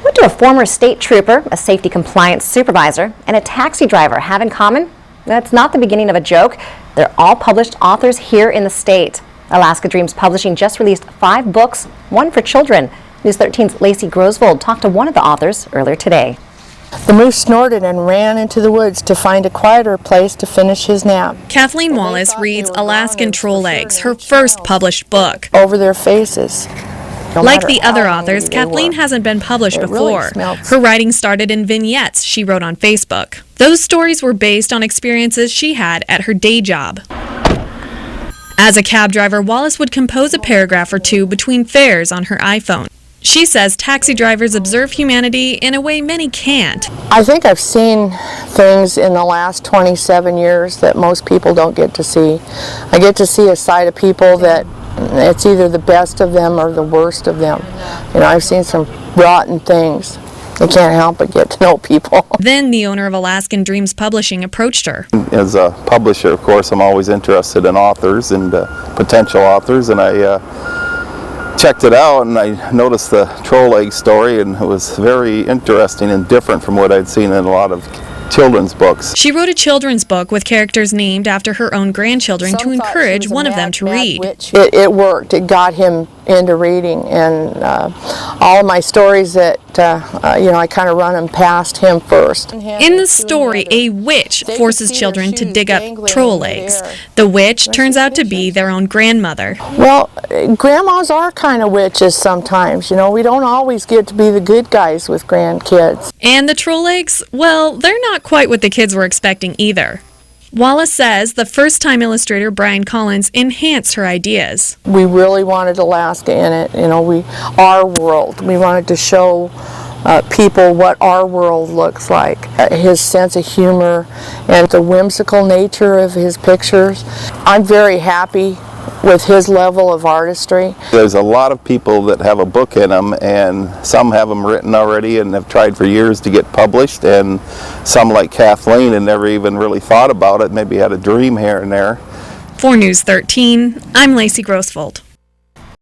What do a former state trooper, a safety compliance supervisor, and a taxi driver have in common? That's not the beginning of a joke. They're all published authors here in the state. Alaska Dreams Publishing just released 5 books, one for children. News 13's Lacey Grosvold talked to one of the authors earlier today. The moose snorted and ran into the woods to find a quieter place to finish his nap. Kathleen Wallace reads Alaskan Troll Eggs, her first published book. Over their faces. Like the other authors, Kathleen hasn't been published before. Her writing started in vignettes she wrote on Facebook. Those stories were based on experiences she had at her day job. As a cab driver, Wallace would compose a paragraph or two between fares on her iPhone. She says taxi drivers observe humanity in a way many can't. I think I've seen things in the last 27 years that most people don't get to see. I get to see a side of people that it's either the best of them or the worst of them. You know, I've seen some rotten things. I can't help but get to know people. Then the owner of Alaskan Dreams Publishing approached her. As a publisher, of course, I'm always interested in authors and potential authors, and I checked it out and I noticed the troll egg story, and it was very interesting and different from what I'd seen in a lot of children's books. She wrote a children's book with characters named after her own grandchildren to encourage one of them to read. It worked. It got him into reading, and all of my stories that I kind of run them past him first. In the story, a witch forces children to dig up troll eggs. The witch turns out to be their own grandmother. Well, grandmas are kind of witches sometimes. You know, we don't always get to be the good guys with grandkids. And the troll eggs, well, they're not quite what the kids were expecting either. Wallace says the first-time illustrator Brian Collins enhanced her ideas. We really wanted Alaska in it, you know, our world. We wanted to show people what our world looks like. His sense of humor and the whimsical nature of his pictures. I'm very happy with his level of artistry. There's a lot of people that have a book in them, and some have them written already and have tried for years to get published, and some, like Kathleen, had never even really thought about it, maybe had a dream here and there. For News 13, I'm Lacey Grosvold.